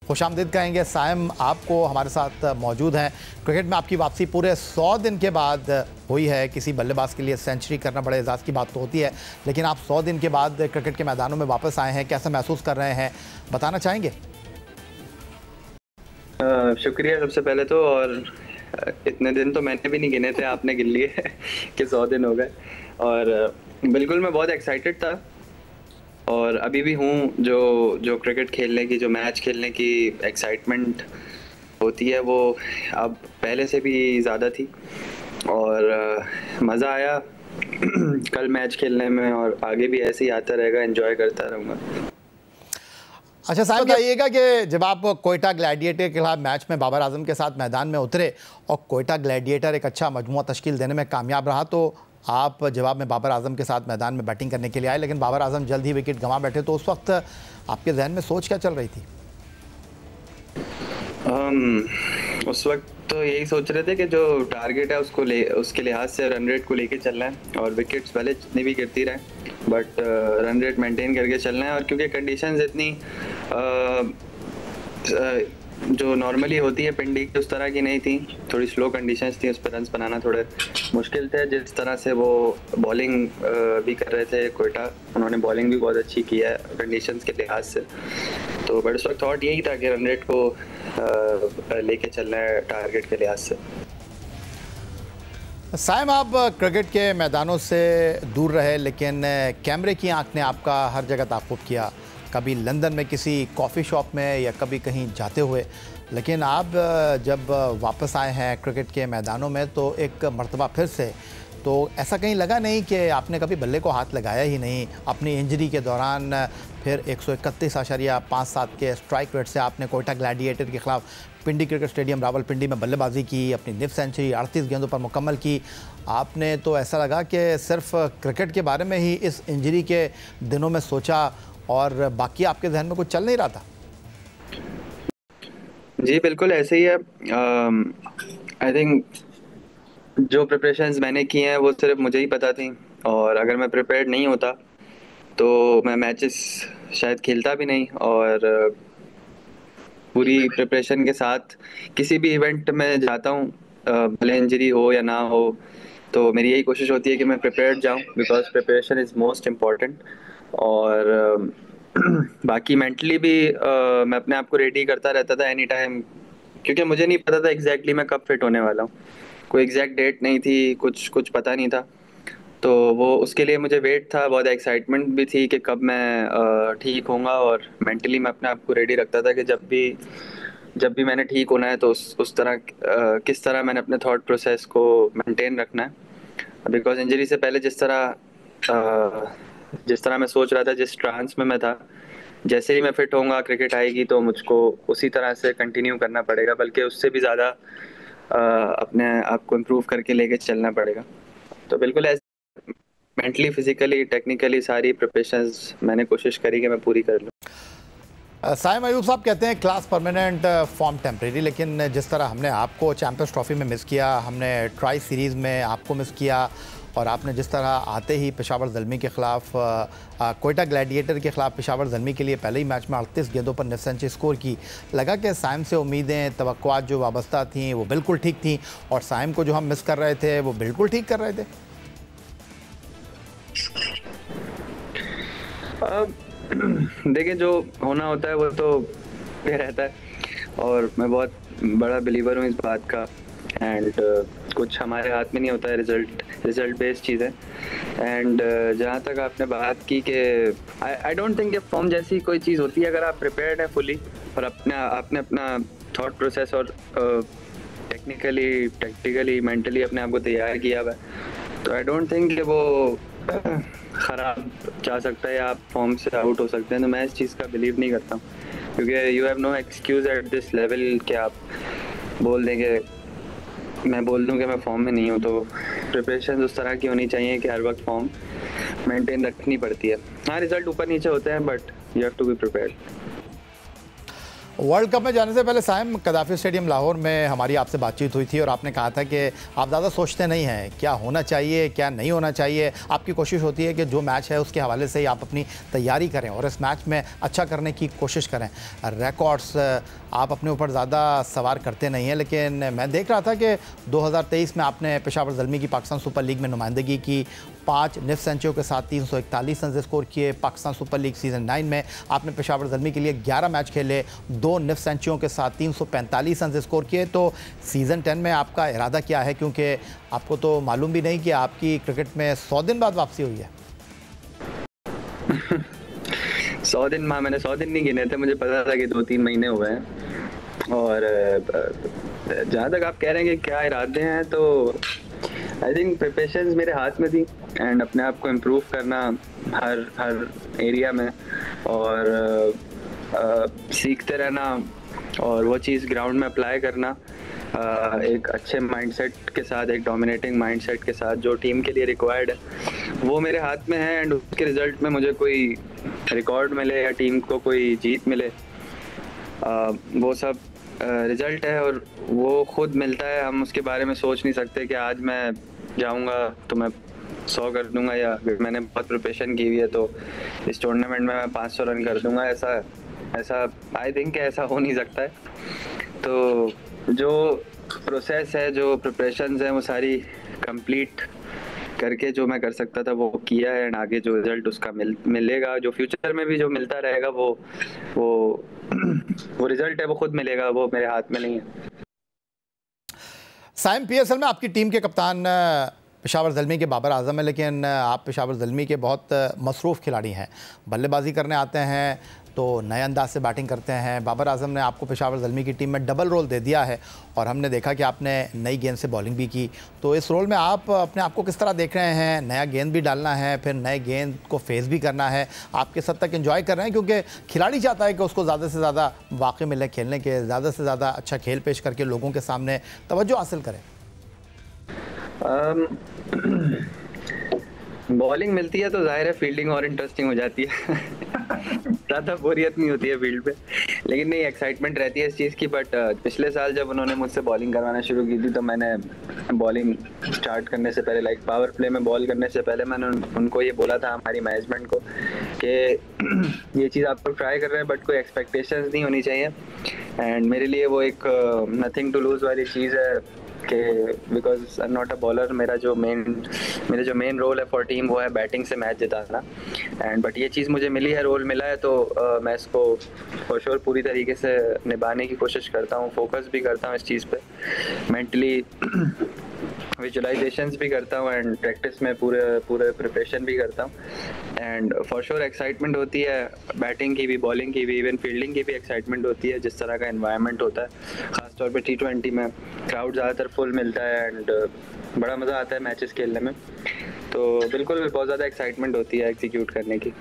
खुशामदीद कहेंगे। साइम आपको हमारे साथ मौजूद हैं। क्रिकेट में आपकी वापसी पूरे 100 दिन के बाद हुई है। किसी बल्लेबाज के लिए सेंचुरी करना बड़े एजाज़ की बात तो होती है, लेकिन आप 100 दिन के बाद क्रिकेट के मैदानों में वापस आए हैं, कैसा महसूस कर रहे हैं, बताना चाहेंगे? शुक्रिया सबसे पहले तो। और इतने दिन तो मैंने भी नहीं गिने थे, आपने गिन लिए कि 100 दिन हो गए। और बिल्कुल मैं बहुत एक्साइटेड था और अभी भी हूँ। जो क्रिकेट खेलने की, जो मैच खेलने की एक्साइटमेंट होती है वो अब पहले से भी ज़्यादा थी और मज़ा आया कल मैच खेलने में और आगे भी ऐसे ही आता रहेगा, एंजॉय करता रहूँगा। अच्छा साहब, बताइएगा कि जब आप कोयटा ग्लैडिएटर के खिलाफ मैच में बाबर आजम के साथ मैदान में उतरे और कोयटा ग्लैडिएटर एक अच्छा मजमुआ तश्कील देने में कामयाब रहा, तो आप जवाब में बाबर आजम के साथ मैदान में बैटिंग करने के लिए आए, लेकिन बाबर आजम जल्द ही विकेट गंवा बैठे, तो उस वक्त आपके जहन में सोच क्या चल रही थी? उस वक्त तो यही सोच रहे थे कि जो टारगेट है उसके लिहाज से रन रेट को लेके चलना है और विकेट्स भले जितनी भी गिरती रहे बट रन रेट मेंटेन करके चलना है। और क्योंकि कंडीशंस इतनी जो नॉर्मली होती है पिंडी की उस तरह की नहीं थी, थोड़ी स्लो कंडीशंस थी, उस पर रन्स बनाना थोड़े मुश्किल थे। जिस तरह से वो बॉलिंग भी कर रहे थे कोयटा, उन्होंने बॉलिंग भी बहुत अच्छी की है कंडीशंस के लिहाज से। तो बट उस वक्त थॉट यही था कि रन रेट को लेके चलना है टारगेट के लिहाज से। साइम, आप क्रिकेट के मैदानों से दूर रहे, लेकिन कैमरे की आंख ने आपका हर जगह ताक़ुब किया, कभी लंदन में किसी कॉफ़ी शॉप में या कभी कहीं जाते हुए। लेकिन आप जब वापस आए हैं क्रिकेट के मैदानों में तो एक मर्तबा फिर से, तो ऐसा कहीं लगा नहीं कि आपने कभी बल्ले को हाथ लगाया ही नहीं? अपनी इंजरी के दौरान फिर 131.57 के स्ट्राइक रेट से आपने कोयटा ग्लैडिएटर के खिलाफ पिंडी क्रिकेट स्टेडियम रावलपिंडी में बल्लेबाजी की, अपनी निफ सेंचुरी 38 गेंदों पर मुकम्मल की। आपने तो ऐसा लगा कि सिर्फ क्रिकेट के बारे में ही इस इंजरी के दिनों में सोचा और बाकी आपके जहन में कुछ चल नहीं रहा था? जी बिल्कुल ऐसे ही है। आई थिंक जो प्रिपरेशंस मैंने की हैं वो सिर्फ मुझे ही पता थी, और अगर मैं प्रिपेयर्ड नहीं होता तो मैं मैचेस शायद खेलता भी नहीं। और पूरी प्रिपरेशन के साथ किसी भी इवेंट में जाता हूँ, भले इंजरी हो या ना हो, तो मेरी यही कोशिश होती है कि मैं प्रिपेयर्ड जाऊँ, because preparation is most important. और बाकी मेंटली भी मैं अपने आप को रेडी करता रहता था एनी टाइम, क्योंकि मुझे नहीं पता था एग्जैक्टली मैं कब फिट होने वाला हूँ। कोई एग्जैक्ट डेट नहीं थी, कुछ पता नहीं था। तो वो उसके लिए मुझे वेट था, बहुत एक्साइटमेंट भी थी कि कब मैं ठीक होऊंगा। और मेंटली मैं अपने आप को रेडी रखता था कि जब भी मैंने ठीक होना है तो उस तरह किस तरह मैंने अपने थॉट प्रोसेस को मेंटेन रखना है। बिकॉज इंजरी से पहले जिस तरह मैं सोच रहा था, जिस ट्रांस में मैं था, जैसे ही मैं फिट होऊंगा क्रिकेट आएगी तो मुझको उसी तरह से कंटिन्यू करना पड़ेगा, बल्कि उससे भी ज़्यादा अपने आप को इम्प्रूव करके लेके चलना पड़ेगा। तो बिल्कुल ऐसे मेंटली, फिजिकली, टेक्निकली सारी प्रिपरेशंस मैंने कोशिश करी कि मैं पूरी कर लूँ। साइम अयूब साहब कहते हैं क्लास परमानेंट, फॉर्म टेम्परेरी, लेकिन जिस तरह हमने आपको चैंपियंस ट्रॉफी में मिस किया, हमने ट्राई सीरीज़ में आपको मिस किया, और आपने जिस तरह आते ही पेशावर ज़ल्मी के ख़िलाफ़, कोयटा ग्लैडिएटर के ख़िलाफ़ पेशावर ज़ल्मी के लिए पहले ही मैच में 38 गेंदों पर निफ सेंचुरी स्कोर की, लगा कि साइम से उम्मीदें, तवक्कुआत जो वाबस्ता थीं वो बिल्कुल ठीक थी, और साइम को जो हम मिस कर रहे थे वो बिल्कुल ठीक कर रहे थे। देखिए, जो होना होता है वो तो ये रहता है, और मैं बहुत बड़ा बिलीवर हूँ इस बात का। एंड कुछ हमारे हाथ में नहीं होता है, रिजल्ट बेस्ड चीज़ है। एंड जहाँ तक आपने बात की कि आई डोंट थिंक फॉर्म जैसी कोई चीज़ होती है। अगर आप प्रिपेयर्ड है फुली और आपने अपना थॉट प्रोसेस और टेक्निकली, टैक्टिकली, मेंटली अपने आप को तैयार किया हुआ है, तो आई डोंट थिंक कि वो ख़राब जा सकता है या आप फॉर्म से आउट हो सकते हैं। तो मैं इस चीज़ का बिलीव नहीं करता हूँ, क्योंकि you have no excuse at this level कि आप बोल देंगे, मैं बोल दूं कि मैं फॉर्म में नहीं हूं। तो प्रिपरेशन उस तरह की होनी चाहिए कि हर वक्त फॉर्म मेंटेन रखनी पड़ती है। हाँ, रिजल्ट ऊपर नीचे होते हैं, but you have to be prepared. World cup में जाने से पहले साइम, कदाफी स्टेडियम लाहौर में हमारी आपसे बातचीत हुई थी और आपने कहा था कि आप ज़्यादा सोचते नहीं हैं क्या होना चाहिए क्या नहीं होना चाहिए। आपकी कोशिश होती है कि जो मैच है उसके हवाले से ही आप अपनी तैयारी करें और इस मैच में अच्छा करने की कोशिश करें। रिकॉर्ड्स आप अपने ऊपर ज़्यादा सवार करते नहीं हैं, लेकिन मैं देख रहा था कि 2023 में आपने पेशावर ज़ल्मी की पाकिस्तान सुपर लीग में नुमाइंदगी की, 5 निफ सेंचुरियों के साथ 341 रन स्कोर किए। पाकिस्तान सुपर लीग सीज़न 9 में आपने पेशावर ज़ल्मी के लिए 11 मैच खेले, 2 निफ सेंचुरियों के साथ 345 रन स्कोर किए। तो सीज़न 10 में आपका इरादा क्या है, क्योंकि आपको तो मालूम भी नहीं कि आपकी क्रिकेट में 100 दिन बाद वापसी हुई है। 100 दिन मैंने 100 दिन नहीं गिने थे, मुझे पता था कि 2-3 महीने हुए हैं। और जहाँ तक आप कह रहे हैं कि क्या इरादे हैं, तो आई थिंक प्रिपरेशंस मेरे हाथ में थी एंड अपने आप को इम्प्रूव करना हर एरिया में और सीखते रहना और वो चीज़ ग्राउंड में अप्लाई करना एक अच्छे माइंडसेट के साथ, एक डोमिनेटिंग माइंडसेट के साथ जो टीम के लिए रिक्वायर्ड है वो मेरे हाथ में है। एंड उसके रिजल्ट में मुझे कोई रिकॉर्ड मिले या टीम को कोई जीत मिले, वो सब रिजल्ट है और वो खुद मिलता है। हम उसके बारे में सोच नहीं सकते कि आज मैं जाऊंगा तो मैं 100 कर दूंगा या मैंने बहुत प्रिपरेशन की हुई है तो इस टूर्नामेंट में मैं 500 रन कर दूंगा। ऐसा आई थिंक ऐसा हो नहीं सकता है। तो जो प्रोसेस है, जो प्रिपरेशंस हैं, वो सारी कंप्लीट करके जो मैं कर सकता था वो किया है। एंड आगे जो रिजल्ट उसका मिलेगा, जो फ्यूचर में भी जो मिलता रहेगा वो रिजल्ट है वो खुद मिलेगा, वो मेरे हाथ में नहीं है। साइम, पीएसएल में आपकी टीम के कप्तान पेशावर ज़ल्मी के बाबर आजम है, लेकिन आप पेशावर ज़ल्मी के बहुत मसरूफ़ खिलाड़ी हैं। बल्लेबाजी करने आते हैं तो नए अंदाज से बैटिंग करते हैं। बाबर आजम ने आपको पेशावर ज़ल्मी की टीम में डबल रोल दे दिया है और हमने देखा कि आपने नई गेंद से बॉलिंग भी की। तो इस रोल में आप अपने आप को किस तरह देख रहे हैं? नया गेंद भी डालना है, फिर नए गेंद को फेस भी करना है, आप किस हद तक एंजॉय कर रहे हैं? क्योंकि खिलाड़ी चाहता है कि उसको ज़्यादा से ज़्यादा मौके मिले खेलने के, ज़्यादा से ज़्यादा अच्छा खेल पेश करके लोगों के सामने तवज्जो हासिल करें। बॉलिंग मिलती है तो जाहिर है फील्डिंग और इंटरेस्टिंग हो जाती है। ज़्यादा बोरियत नहीं होती है फील्ड पे, लेकिन नहीं, एक्साइटमेंट रहती है इस चीज़ की। बट पिछले साल जब उन्होंने मुझसे बॉलिंग करवाना शुरू की थी तो मैंने बॉलिंग स्टार्ट करने से पहले, लाइक पावर प्ले में बॉल करने से पहले, मैंने उनको ये बोला था, हमारी मैनेजमेंट को, कि ये चीज़ आप लोग ट्राई कर रहे हैं बट कोई एक्सपेक्टेशंस नहीं होनी चाहिए। एंड मेरे लिए वो एक नथिंग टू लूज़ वाली चीज़ है कि because I am not a bowler, मेरा जो मेन रोल है फॉर टीम वो है बैटिंग से मैच जिताना। एंड बट ये चीज़ मुझे मिली है, रोल मिला है, तो मैं इसको फॉर श्योर पूरी तरीके से निभाने की कोशिश करता हूँ। फोकस भी करता हूँ इस चीज़ पे, मेंटली विजुअलाइजेशंस भी करता हूँ एंड प्रैक्टिस में पूरे प्रिपरेशन भी करता हूँ। एंड फॉर श्योर एक्साइटमेंट होती है, बैटिंग की भी, बॉलिंग की भी, इवन फील्डिंग की भी एक्साइटमेंट होती है। जिस तरह का एनवायरनमेंट होता है ख़ासतौर पे T20 में क्राउड ज़्यादातर फुल मिलता है एंड बड़ा मज़ा आता है मैचेस खेलने में। तो बिल्कुल बहुत ज़्यादा एक्साइटमेंट होती है एग्जीक्यूट करने की।